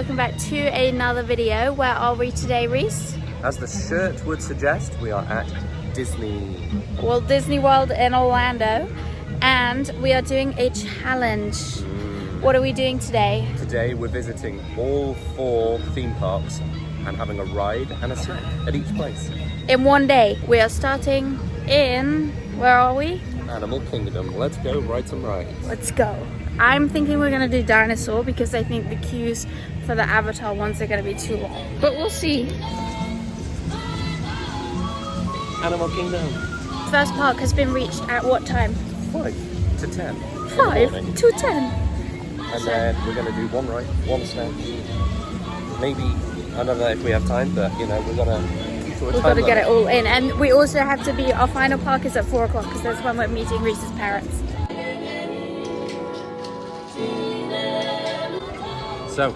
welcome back to another video. Where are we today, Rhys? As the shirt would suggest, we are at Walt Disney World in Orlando, and we are doing a challenge. What are we doing today? Today we're visiting all 4 theme parks and having a ride and a snack at each place. In one day. We are starting in, where are we? Animal Kingdom. Let's go ride some rides. Let's go. I'm thinking we're gonna do dinosaur because I think the queues for the Avatar ones are gonna be too long. But we'll see. Animal Kingdom. First park has been reached at what time? 5 to 10. 5 to 10. And then we're gonna do one ride, one snack. Maybe, I don't know if we have time, but you know, we've got to get it all in. And we also have to be, our final park is at 4 o'clock because that's when we're meeting Rhys's parents. So,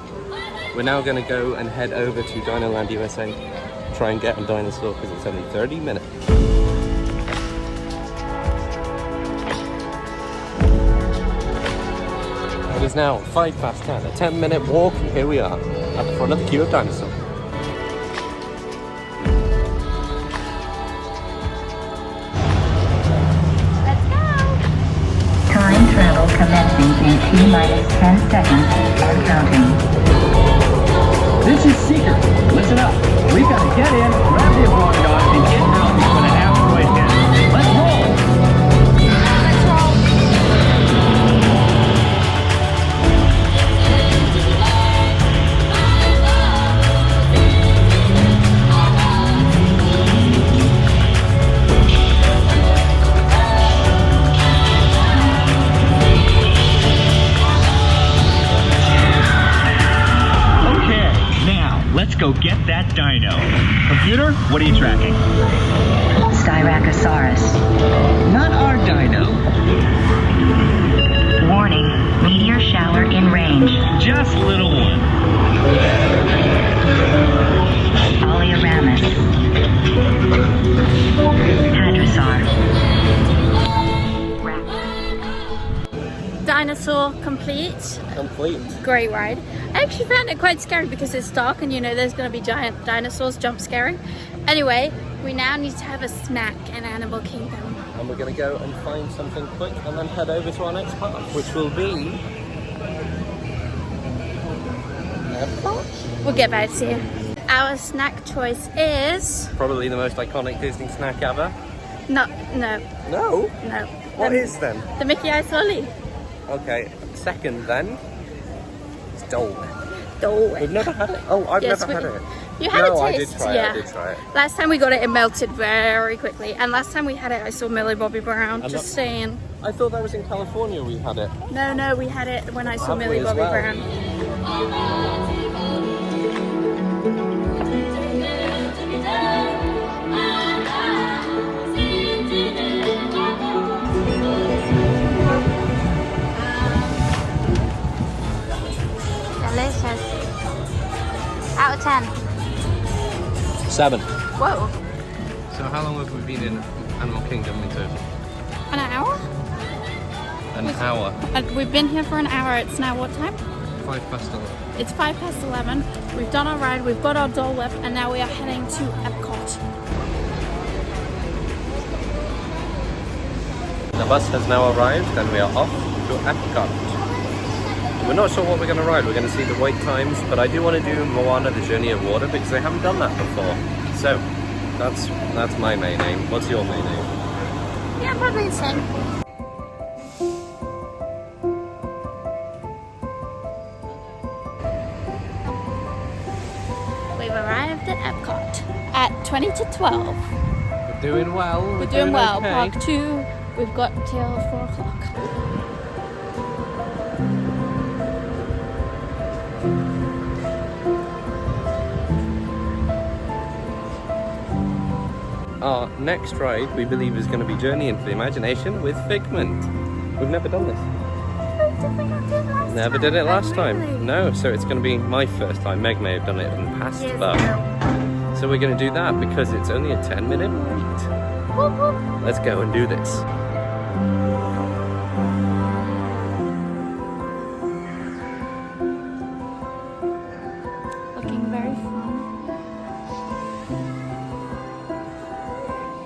we're now going to go and head over to Dinoland USA, try and get a dinosaur because it's only 30 minutes. It is now 5 past 10, a 10-minute walk, and here we are at the front of the queue of dinosaurs. Travel commencing in T-10 seconds and counting. This is Seeker. Listen up. We've got to get in, grab the avoid dog, and get out before the asteroid hits. Let's roll! Let's go get that dino. Computer, what are you tracking? Styracosaurus. Not our dino. Warning, meteor shower in range. Just little one. Oleoramus. Hadrosaur. Dinosaur complete. Great ride. I actually found it quite scary because it's dark and you know there's going to be giant dinosaurs jump scaring. Anyway, we now need to have a snack in Animal Kingdom. And we're going to go and find something quick and then head over to our next park, which will be... We'll get back to you. Our snack choice is... probably the most iconic Disney snack ever. No. What is then? The Mickey Ice Lolly. Okay, second then. It's Dole Whip. Dole Whip. We've never had it. Oh, I've never had it. You had a taste. I did try it. Last time we got it, it melted very quickly. And last time we had it, I saw Millie Bobby Brown. Just saying. I thought that was in California we had it. No, we had it when I saw Millie Bobby Brown. Delicious. Out of 10. 7. Whoa. So how long have we been in Animal Kingdom in total? An hour? An hour. We've been here for an hour. It's now what time? 5 past 11. It's 5 past 11. We've done our ride, we've got our Dole Whip, and now we are heading to Epcot. The bus has now arrived and we are off to Epcot. We're not sure what we're going to ride. We're going to see the wait times, but I do want to do Moana, the Journey of Water, because I haven't done that before. So, that's my main aim. What's your main aim? Yeah, probably the same. We've arrived at Epcot at 20 to 12. We're doing well. We're doing well. Okay. Park 2, we've got till 4 o'clock. Our next ride, we believe, is going to be Journey into the Imagination with Figment. We've never done this. Never did it last time. Really? No, so it's going to be my first time. Meg may have done it in the past, Years but ago. so we're going to do that because it's only a 10-minute wait. Whoop, whoop. Let's go and do this. looking very fun.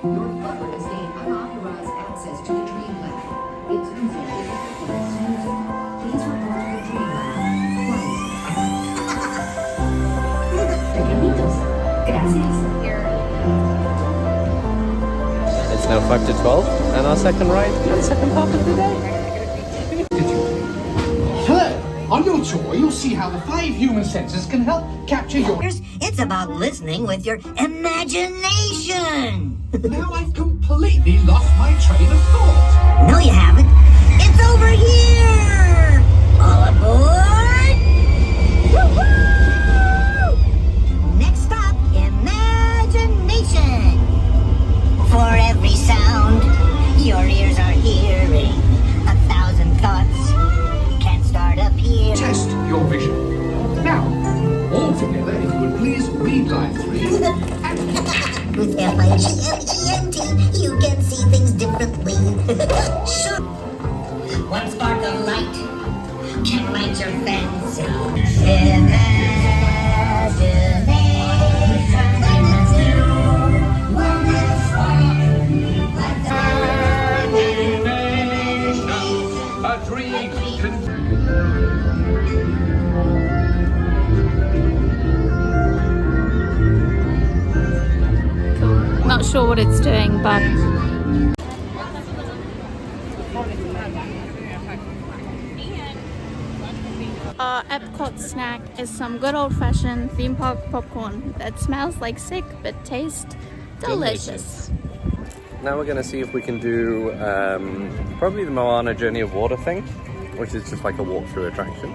Your butler has gained unauthorized access to the Dreamland. Its user is authorized to use it. Please report to the Dreamland twice. Pequeñitos. Gracias. It's now 5 to 12, and our second ride and second part of the day. Hello! On your tour, you'll see how the 5 human senses can help capture your... It's about listening with your imagination. Now I've completely lost my train of thought. No, you haven't. It's over here. All aboard. Woo-hoo! Next stop, imagination. For every sound your ears are hearing, 1,000 thoughts can start appearing. Test your vision. Now, all together, if you would please read line 3. With FIGMENT, you can see things differently. Sure. One spark of light can light your fancy. A dream can... Not sure what it's doing, but our Epcot snack is some good old-fashioned theme park popcorn that smells like sick but tastes delicious. Now we're going to see if we can do probably the Moana Journey of Water thing, which is just like a walkthrough attraction.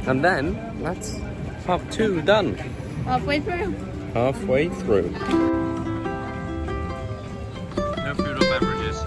And then that's part 2 done. Halfway through. Halfway through. No food or beverages.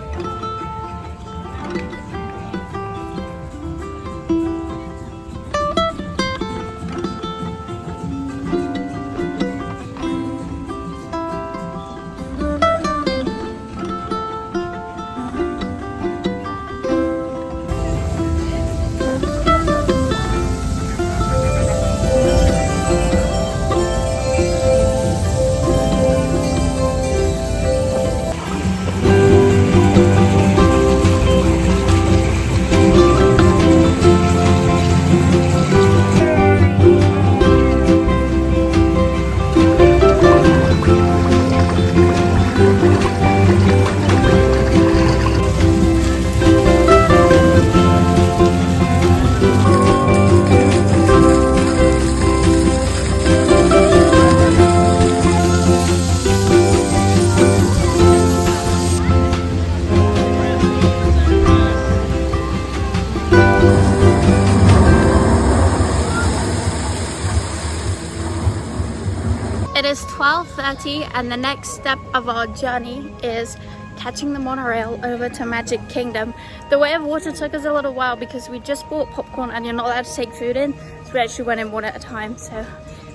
It is 12:30 and the next step of our journey is catching the monorail over to Magic Kingdom. The Way of Water took us a little while because we just bought popcorn and you're not allowed to take food in, so we actually went in one at a time, so it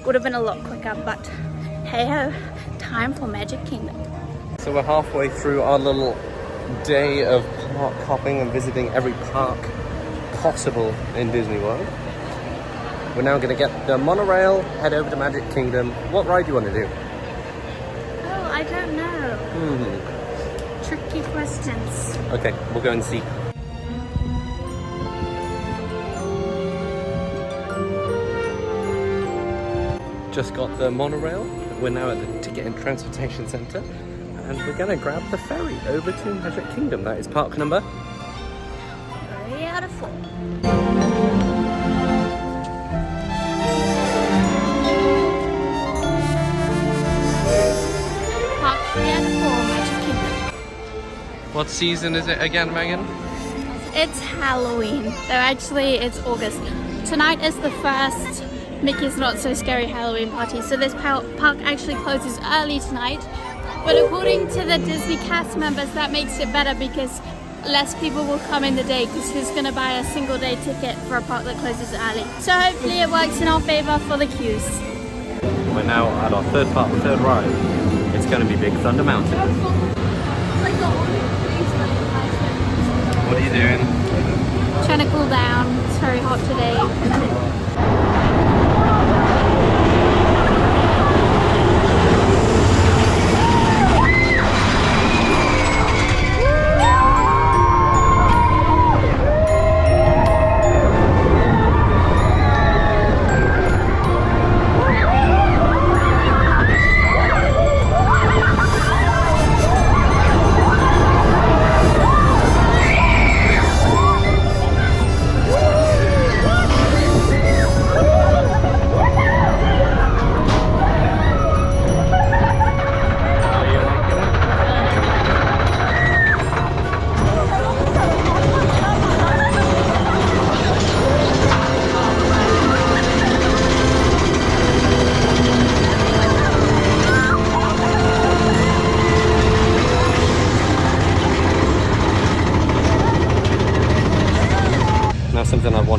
would have been a lot quicker, but hey ho, time for Magic Kingdom. So we're halfway through our little day of park hopping and visiting every park possible in Disney World. We're now going to get the monorail, head over to Magic Kingdom. What ride do you want to do? Oh, I don't know. Tricky questions. Okay, we'll go and see. Just got the monorail. We're now at the Ticket and Transportation Centre, and we're going to grab the ferry over to Magic Kingdom. That is park number 3 out of 4. Park 3 out of 4, Magic Kingdom. What season is it again, Megan? It's Halloween, though actually it's August. Tonight is the first Mickey's Not So Scary Halloween party, so this park actually closes early tonight. But according to the Disney cast members, that makes it better because less people will come in the day, because who's going to buy a single day ticket for a park that closes early? So hopefully it works in our favour for the queues. We're now at our third ride. It's going to be Big Thunder Mountain. What are you doing? Trying to cool down, it's very hot today.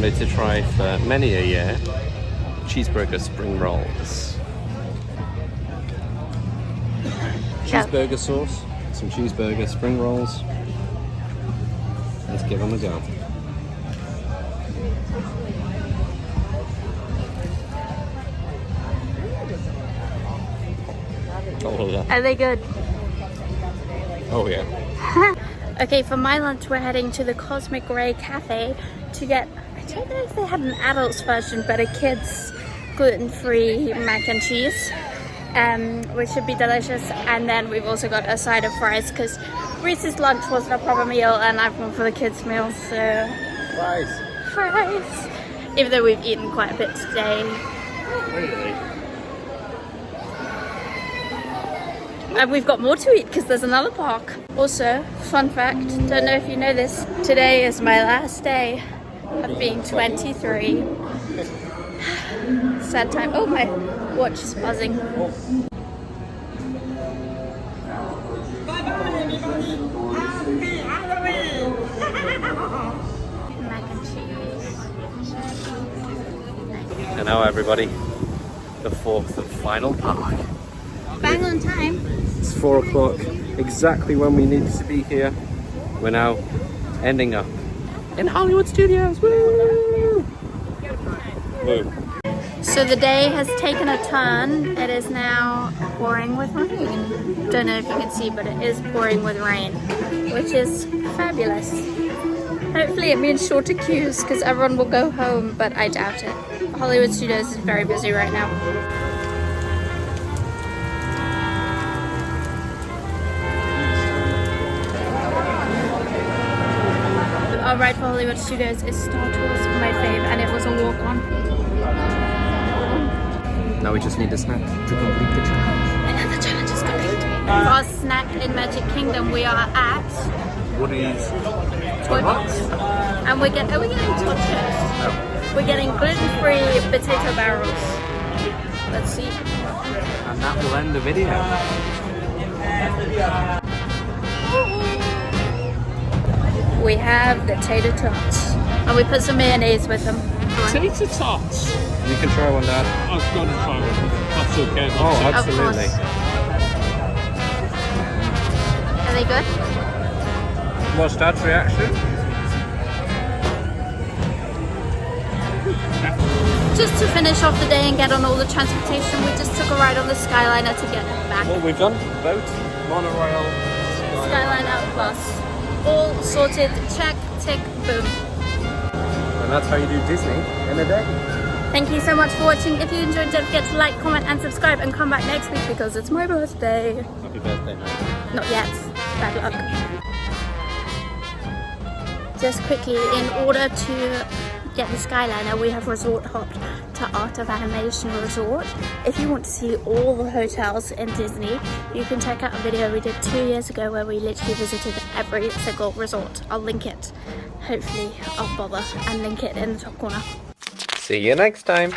wanted to try for many a year, cheeseburger spring rolls. Cheeseburger sauce, some cheeseburger spring rolls. Let's give them a go. Oh yeah. Are they good? Oh yeah. Okay, for my lunch we're heading to the Cosmic Ray Cafe to get, I don't know if they had an adult's version, but a kid's gluten-free mac and cheese, which should be delicious. And then we've also got a side of fries because Rhys's lunch wasn't a proper meal and I've gone for the kids' meal, so fries. Even though we've eaten quite a bit today. Really? And we've got more to eat because there's another park. Also, fun fact, don't know if you know this, today is my last day of being 23. Sad time. Oh, my watch is buzzing. Mac and cheese. And now everybody, the fourth and final park. Bang on time. It's 4 o'clock, exactly when we needed to be here. We're now ending up in Hollywood Studios. Woo! Woo. So the day has taken a turn. It is now pouring with rain. Don't know if you can see, but it is pouring with rain, which is fabulous. Hopefully it means shorter queues because everyone will go home, but I doubt it. Hollywood Studios is very busy right now. Our ride for Hollywood Studios is Star Tours, my fave, and it was a walk-on. Now we just need a snack to complete the challenge. And then the challenge is complete. For our snack in Magic Kingdom, we are at Woody's Toy Box, and we're getting tacos. No. We're getting gluten-free potato barrels. Let's see. And that will end the video. We have the tater tots, and we put some mayonnaise with them. Tater tots. You can try one, Dad. I've got to try one. That's okay. Oh, Of absolutely. course. Are they good? What's Dad's reaction? Just to finish off the day and get on all the transportation, we just took a ride on the Skyliner to get back. What we've done? Boat, monorail, Skyliner bus. All sorted, check, tick, boom. and that's how you do Disney in a day. Thank you so much for watching. If you enjoyed, don't forget to like, comment and subscribe and come back next week because it's my birthday. Happy birthday, man. Not yet. Bad luck. Just quickly, in order to get the Skyliner, we have resort hopped to Art of Animation Resort. If you want to see all the hotels in Disney, you can check out a video we did 2 years ago where we literally visited every single resort. I'll link it. Hopefully I'll bother and link it in the top corner. See you next time.